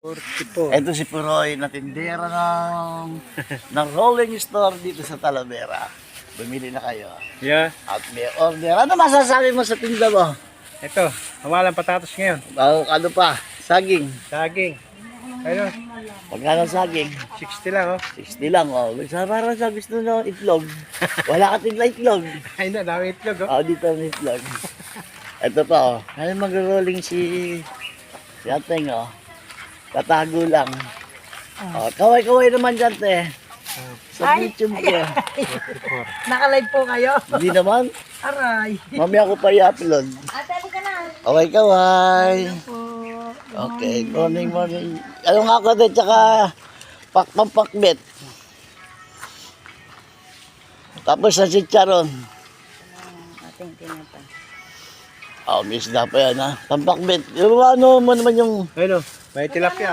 44. Ito si Puroy na tindera ng rolling store dito sa Talavera. Bumili na kayo. Yeah. At may order. Ano masasabi mo sa tinda mo? Ito, mawalang patatas ngayon. Ano pa? Saging. Saging. Ayun, Pagkano saging? 60 lang oh. 60 lang, oh. Parang sa gusto na itlog. Wala ka tigla itlog. Ay na, dami itlog oh. Dito ang itlog. Ito pa, oh. Ay, mag-rolling si Ateng, oh. Tatago lang. Kaway-kaway naman dyan, te. Sa YouTube ko. 44. Naka-live po kayo. Hindi naman. Aray. Mamaya ko pa i-upload. Ate, ka na. Kaway-kaway. Po. Okay, morning. Ano nga ako din, tsaka pakpakbet. Tapos sa chicharon. Ating tinapa. Miss na pa yan, ha. Pampakbet. Yung ano mo naman yung Ayun oh, may tilapia.